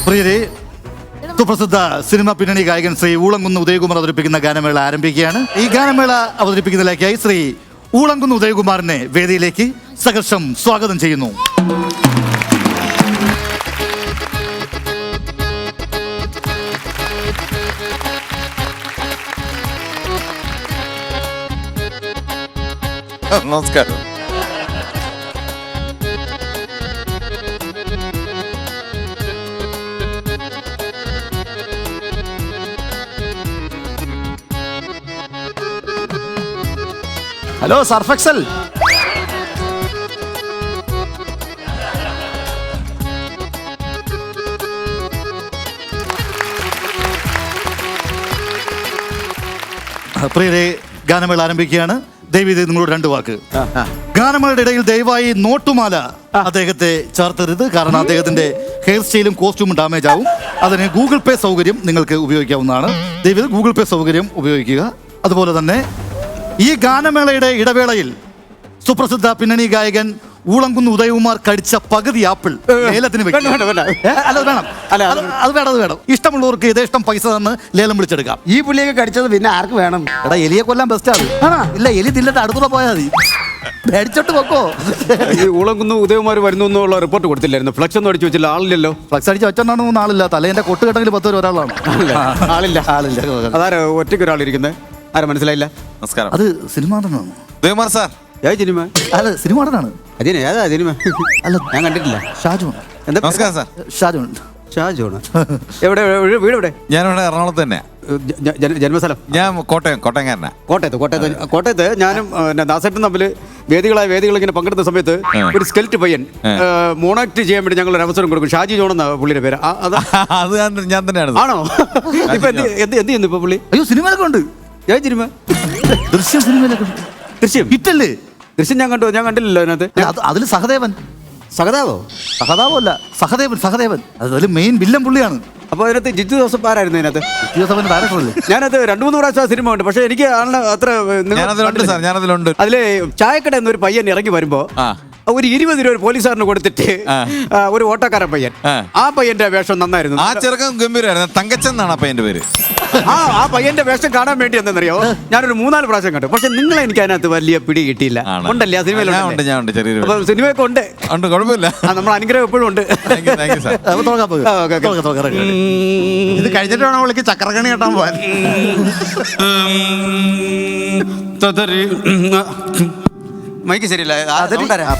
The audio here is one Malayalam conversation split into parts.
പ്രിയരെ, സുപ്രസിദ്ധ സിനിമ പിന്നണി ഗായകൻ ശ്രീ ഊളംകുന്ന് ഉദയകുമാർ അവതരിപ്പിക്കുന്ന ഗാനമേള ആരംഭിക്കുകയാണ്. ഈ ഗാനമേള അവതരിപ്പിക്കുന്നതിലേക്കായി ശ്രീ ഊളംകുന്ന് ഉദയകുമാറിനെ വേദിയിലേക്ക് സഹർഷം സ്വാഗതം ചെയ്യുന്നു. നമസ്കാരം. ഹലോ സർഫെക്സൽ. പ്രിയരെ, ഗാനമേള ആരംഭിക്കുകയാണ്. ദയവീത് നിങ്ങളോട് 2 വാക്ക്. ഗാനമേളയുടെ ഇടയിൽ ദയവായി നോട്ടുമാല അദ്ദേഹത്തെ ചേർത്തരുത്. കാരണം അദ്ദേഹത്തിന്റെ ഹെയർ സ്റ്റൈലും കോസ്റ്റ്യൂമും ഡാമേജ് ആവും. അതിന് ഗൂഗിൾ പേ സൗകര്യം നിങ്ങൾക്ക് ഉപയോഗിക്കാവുന്നതാണ്. ദയവീത് ഗൂഗിൾ പേ സൗകര്യം ഉപയോഗിക്കുക. അതുപോലെ തന്നെ ഈ ഗാനമേളയുടെ ഇടവേളയിൽ സുപ്രസിദ്ധ പിന്നണി ഗായകൻ ഊളംകുന്ന് ഉദയകുമാർ കടിച്ച പകുതി ആപ്പിൾ ലേലത്തിന് വേണം. ഇഷ്ടമുള്ളവർക്ക് യഥേഷ്ടം പൈസ തന്ന് ലേലം വിളിച്ചെടുക്കാം. ഈ പുള്ളിയൊക്കെ കടിച്ചത് പിന്നെ ആർക്ക് വേണം? എടാ, എലിയെ കൊല്ലാൻ ബെസ്റ്റ് ആണ്. ഇല്ല, എലി തിന്നിട്ട് അടുത്തുള്ള പോയാൽ മതി. മേടിച്ചോട്ട് വെക്കോ. ഈ ഊളംകുന്ന് ഉദയകുമാർ വരുന്നു എന്നുള്ള റിപ്പോർട്ട് കൊടുത്തില്ലായിരുന്നു? ഫ്ലക്സ് ഒന്നും അടിച്ചു വെച്ചില്ല. ആളില്ലല്ലോ. ഫ്ലക്സ് അടിച്ച് വെച്ചോണ്ടാണെന്ന് ആളില്ല. തലേന്റെ കൊട്ട് കെട്ടെങ്കിൽ 10 പേര് ഒരാളാണ്. ആളില്ല. അതാരാ ഒറ്റയ്ക്ക് ഒരാളിരിക്കുന്നത്? ആരാ മനസ്സിലായില്ല? നമസ്കാരം. അത് സിനിമ നടനാണ്. ഉദയകുമാർ സാർ. ഏത് സിനിമ? അല്ല, സിനിമ നടനാണ്. അതിന് ഏതാ സിനിമ? അല്ല, ഞാൻ കണ്ടിട്ടില്ല. ഷാജോൺ. എന്താ? നമസ്കാരം സാർ. ഷാജോൺ. ഷാജോൺ എവിടെ? വീട് എവിടെ? ഞാനിവിടെ എറണാകുളത്ത് തന്നെ. ജന്മസ്ഥലം? ഞാൻ കോട്ടയംകാരനാ. കോട്ടയത്ത് ഞാനും ദാസേട്ടൻ തമ്മിൽ വേദികൾ ഇങ്ങനെ പങ്കെടുത്ത സമയത്ത് ഒരു സ്കെൽറ്റ് പയ്യൻ മോണാക്ട് ചെയ്യാൻ വേണ്ടി ഞങ്ങൾ ഒരു അവസരം കൊടുക്കും. ഷാജി ജോൺ എന്ന പുള്ളിയുടെ പേര്. അത് ഞാൻ തന്നെയാണ്. ആണോ? ഇപ്പൊ എന്ത് ചെയ്യുന്നു ഇപ്പൊ പുള്ളി? അയ്യോ, സിനിമയിലൊക്കെ ഉണ്ട്. ഏത് സിനിമ? ദൃശ്യം സിനിമയിലൊക്കെ ഉണ്ട്. ദൃശ്യം ഹിറ്റല്ലേ? ദൃശ്യം ഞാൻ കണ്ടില്ലല്ലോ അതിനകത്ത്. അതിൽ സഹദേവൻ. സഹതാവോ? സഹതാവല്ല, സഹദേവൻ. അതിൽ മെയിൻ വില്ലൻ പുള്ളിയാണ്. അപ്പൊ അതിനകത്ത് ജിത്തു ജോസഫ് ആരായിരുന്നു അതിനകത്ത്? ഡയറക്ടറല്ലേ? ഞാനത് 2-3 പ്രാവശ്യം സിനിമ ഉണ്ട്. പക്ഷെ എനിക്ക് അത്ര ഞാനതിലുണ്ട്. അതില് ചായക്കട എന്നൊരു പയ്യൻ ഇറങ്ങി വരുമ്പോ ഒരു 20 രൂപ ഒരു പോലീസുകാരന് കൊടുത്തിട്ട് ഒരു ഓട്ടോക്കാരൻ പയ്യൻ, ആ പയ്യന്റെ വേഷം നന്നായിരുന്നു. ആ ചെറുക്കൻ ഗംഭീരമായിരുന്നു. തങ്കച്ചൻ എന്നാണ് ആ പയ്യന്റെ പേര്. ആ പയ്യന്റെ വേഷം കാണാൻ വേണ്ടി എന്തെന്നറിയോ, ഞാനൊരു 3-4 പ്രാവശ്യം കണ്ടു. പക്ഷെ നിങ്ങളെ എനിക്ക് അതിനകത്ത് വലിയ പിടി കിട്ടിയില്ല. ഉണ്ടല്ലേ ആ സിനിമയിലുണ്ട്? സിനിമയൊക്കെ ഉണ്ട്. കുഴപ്പമില്ല. നമ്മൾ അനുഗ്രഹം എപ്പോഴും ഉണ്ട്. ഇത് കഴിഞ്ഞിട്ട് വേണം വിളിക്ക് ചക്രക്കണി കേട്ടാൻ പോവാൻ. മൈക്ക് ശരിയല്ല.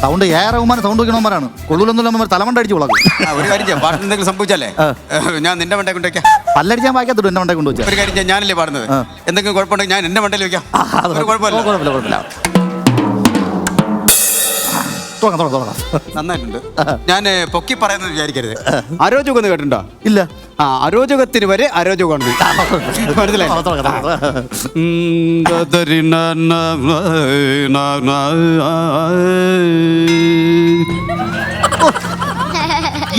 സൗണ്ട് റഹ്മാൻ സൗണ്ട് വയ്ക്കണമാരാണ്. കൊള്ളൂലൊന്നും തലമണ്ട അടിച്ചു കൊള്ളാം. ഒരു കാര്യം, പാട്ടിന് എന്തെങ്കിലും സംഭവിച്ചാലേ ഞാൻ നിന്റെ മണ്ടേ കൊണ്ടുവയ്ക്കാം. പല്ലടിച്ചാൻ വായിക്കാത്തുള്ളൂ. എന്റെ മണ്ടേ കൊണ്ടുവച്ചാൽ ഒരു കാര്യം, ഞാനല്ലേ പാടുന്നത്. എന്തെങ്കിലും കുഴപ്പമുണ്ടെങ്കിൽ ഞാൻ എന്റെ മണ്ടയിൽ വെക്കാം. കുഴപ്പമില്ല. നന്നായിട്ടുണ്ട്. ഞാൻ പൊക്കി പറയുന്നത് വിചാരിക്കരുത്. അരോചകം എന്ന് കേട്ടിട്ടുണ്ടോ? ഇല്ല. അരോചകത്തിന് വരെ അരോചകമാണ്. മനസ്സിലായി?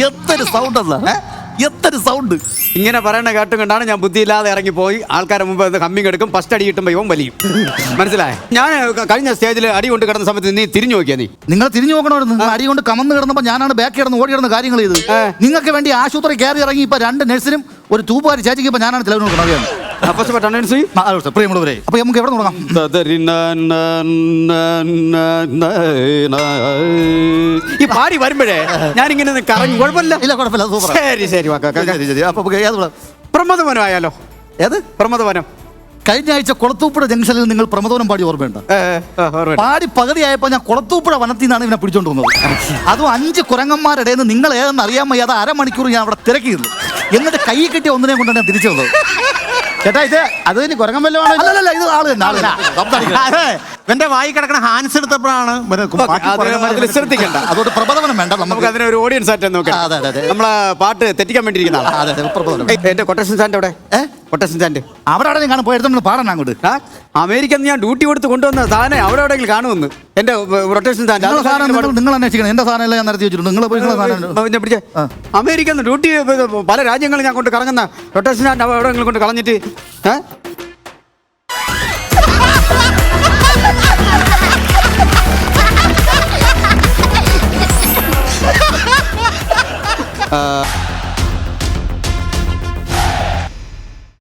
എത്തൊരു സൗണ്ട് അല്ല, എത്തൊരു സൗണ്ട്. ഇങ്ങനെ പറയണ കേട്ടും കണ്ടാണ് ഞാൻ ബുദ്ധിയില്ലാതെ ഇറങ്ങിപ്പോയി ആൾക്കാരെ മുമ്പ് കമ്മിങ് എടുക്കും. ഫസ്റ്റ് അടി കിട്ടുമ്പോൾ ഇവൻ വലിയും. മനസ്സിലായി? ഞാൻ കഴിഞ്ഞ സ്റ്റേജിൽ അടി കൊണ്ട് കിടന്ന സമയത്ത് നീ തിരിഞ്ഞു നോക്കിയാ? നിങ്ങൾ തിരിഞ്ഞു നോക്കണമായിരുന്നു. അടി കൊണ്ട് കമന്ന് കിടന്നപ്പോൾ ഞാനാണ് ബാക്ക് കിടന്ന് ഓടി കിടന്ന കാര്യങ്ങൾ ചെയ്ത്. നിങ്ങൾക്ക് വേണ്ടി ആശുപത്രി കയറി ഇറങ്ങി ഇപ്പൊ 2 നഴ്സിനും ഒരു തൂപ്പുകാരി ചേച്ചിക്ക് ഇപ്പൊ ഞാനാണ് തെളിവ് നോക്കണം. പ്രിയമുള്ളവരെ, അപ്പൊ നമുക്ക് എവിടെ തുടങ്ങാം? ഈ പാടി വരുമ്പോഴേ ഞാനിങ്ങനെ കറങ്ങി. കുഴപ്പമില്ല. ഇല്ല, കുഴപ്പമില്ല. സൂപ്പർ. ശരി. അപ്പൊ പ്രമോദവനം ആയാലോ? ഏത് പ്രമോദവനം? കഴിഞ്ഞ ആഴ്ച കുളത്തൂപ്പുഴ ജംഗ്ഷനിൽ നിങ്ങൾ പ്രമോദവനം പാടി ഓർമ്മയുണ്ട്? പാടി പകുതിയായപ്പോ ഞാൻ കുളത്തൂപ്പുഴ വനത്തിൽ നിന്നാണ് ഇവനെ പിടിച്ചോണ്ട് വന്നത്. അതും 5 കുരങ്ങന്മാരുടെ നിങ്ങൾ ഏതെന്ന് അറിയാൻ വയ്യ. അത് അരമണിക്കൂർ ഞാൻ അവിടെ തിരക്കിയിരുന്നു. എന്നിട്ട് കൈ കിട്ടിയ ഒന്നിനെ കൊണ്ട് ഞാൻ തിരിച്ചു വന്നത്. ചേട്ടാ, അത് ഇനി കുരങ്ങൻ വല്ലതും? അല്ലല്ല, ഇത് ആള് തന്നെ. എന്റെ വായി കിടക്കണ ഹാൻസ് എടുത്തപ്പോഴാണ് ശ്രദ്ധിക്കണ്ട. അതുകൊണ്ട് പ്രബോധനം വേണ്ട. നമുക്ക് അതിന് ഒരു ഓഡിയൻസ് ആയിട്ട് നോക്കാം. നമ്മളെ പാട്ട് തെറ്റിക്കാൻ വേണ്ടിയിരിക്കുന്ന എന്റെ കൊട്ടേഷൻ സ്റ്റാൻഡ് അവിടെ. കൊട്ടേഷൻ സ്റ്റാൻഡ് അവിടെ നിങ്ങൾ പോയെടുത്തോണ്ട് പാടണം അങ്ങോട്ട്. അമേരിക്കന്ന് ഞാൻ ഡ്യൂട്ടി കൊടുത്ത് കൊണ്ടുവന്ന സാധനം അവിടെ എവിടെയെങ്കിലും കാണുമെന്ന്. എന്റെ റൊട്ടേഷൻ സ്റ്റാൻഡ് നിങ്ങൾ അന്വേഷിക്കണം. എന്റെ സാധനം ഞാൻ നടത്തി വെച്ചിട്ടുണ്ട്. നിങ്ങൾ പോയി പിടിച്ചേ. അമേരിക്കന്ന് ഡ്യൂട്ടി പല രാജ്യങ്ങളിൽ ഞാൻ കൊണ്ട് കറങ്ങുന്ന റൊട്ടേഷൻ സ്റ്റാൻഡ് എവിടെയെങ്കിലും കൊണ്ട് കളഞ്ഞിട്ട്